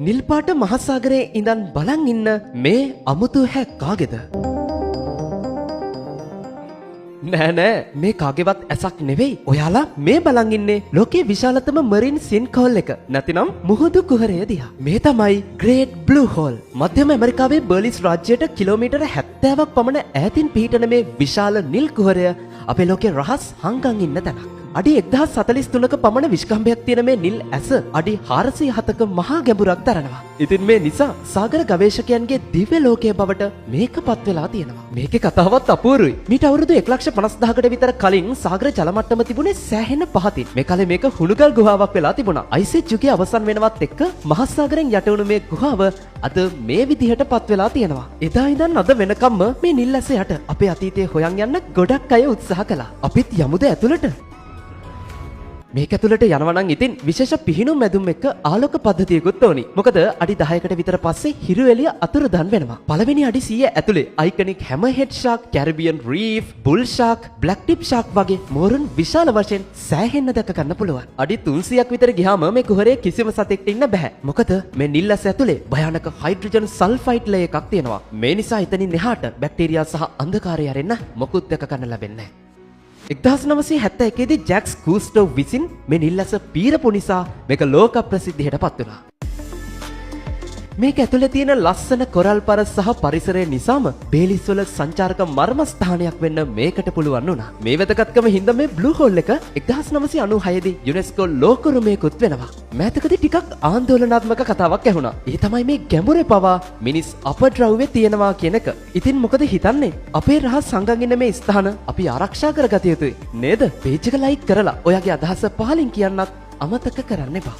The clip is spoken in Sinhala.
නිල්පාට මහසාගරයේ ඉඳන් බලන් ඉන්න මේ අමුතු හැ කාගේද? නෑ මේ කාගේවත් ඇසක් නෙවෙයි. ඔයාලා මේ බලන් ඉන්නේ ලෝකේ විශාලතම මරින් සින්කෝල් එක. නැතිනම් මුහුදු කුහරය දිහා. මේ තමයි ග්‍රේට් බ්ලූ හෝල්. මධ්‍යම ඇමරිකාවේ බර්ලිස් රාජ්‍යයට කිලෝමීටර 70ක් පමණ ඈතින් පිහිටන මේ විශාල නිල් කුහරය අපේ ලෝකේ රහස් හංගන් ඉන්න තැනක්. අඩි 1043ක පමණ විශ්කම්භයක් තියෙන මේ නිල් ඇස අඩි 407ක මහා ගැඹුරක් දරනවා. ඉතින් මේ නිසා සාගර ගවේෂකයන්ගේ දිව්‍ය ලෝකයේ බවට මේකපත් වෙලා තියෙනවා. මේකේ කතාවත් අපූර්වයි. මීට අවුරුදු 1,50,000කට විතර කලින් සාගර ජල මට්ටම තිබුණේ සෑහෙන පහතින්. මේ කාලේ මේක හුණුගල් ගුහාවක් වෙලා තිබුණා. අයිස් යුගයේ අවසන් වෙනවත් එක්ක මහා සාගරෙන් යට වුණු මේ ගුහාව අද මේ විදිහටපත් වෙලා තියෙනවා. එදා ඉඳන් අද වෙනකම්ම මේ නිල් ඇස යට අපේ අතීතයේ හොයන් යන්න ගොඩක් අය උත්සාහ කළා. අපිත් යමුද ඇතුළට? මේක ඇතුළට යනවා නම් ඉතින් විශේෂ පිහිනුම් මැදුම් එක්ක ආලෝක පද්ධතියකුත් ඕනි. මොකද අඩි 10කට විතර පස්සේ හිරු එළිය අතුරුදන් වෙනවා. පළවෙනි අඩි 100 ඇතුලේ අයිකනික් හැමර්හෙඩ් ෂාක්, කැරිබියන් රීෆ්, බුල් ෂාක්, බ්ලැක් ටිප් ෂාක් වගේ මෝරුන් විශාල වශයෙන් සෑහෙන්න දැක ගන්න පුළුවන්. අඩි 300ක් විතර ගියාම මේ කුහරයේ කිසිම සතෙක්ට ඉන්න බෑ. මොකද මේ නිල් ඇස ඇතුලේ භයානක හයිඩ්‍රජන් සල්ෆයිඩ් ලේ එකක් තියෙනවා. මේ නිසා එතනින් එහාට බැක්ටීරියා සහ අන්ධකාරය ඇරෙන්න මොකුත් දැක ගන්න ලැබෙන්නේ නැහැ. 1971 දී ජැක්ස් කූස්ටෝ විසින් මේ නිල් ඇස පීරපු නිසා මේක ලෝක ප්‍රසිද්ධියට පත් වුණා. මේක ඇතුලේ තියෙන ලස්සන කොරල් පර සහ පරිසරය නිසාම බේලිස් වල සංචාරක මර්මස්ථානයක් වෙන්න මේකට පුළුවන් වුණා. මේ වැදගත්කම හින්දා මේ බ්ලූ හෝල් එක 1996 දී යුනෙස්කෝ ලෝක උරුමයකුත් වෙනවා. මෑතකදී ටිකක් ආందోලනාත්මක කතාවක් ඇහුණා. ඒ තමයි මේ ගැඹුරේ පවා මිනිස් අපද්‍රව්‍ය තියෙනවා කියන එක. ඉතින් මොකද හිතන්නේ? අපේ රහස් සංගම් ඉන්න මේ ස්ථාන අපි ආරක්ෂා කරගත යුතුයි නේද? පේජ් එක ලයික් කරලා ඔයාගේ අදහස පහලින් කියන්නත් අමතක කරන්න එපා.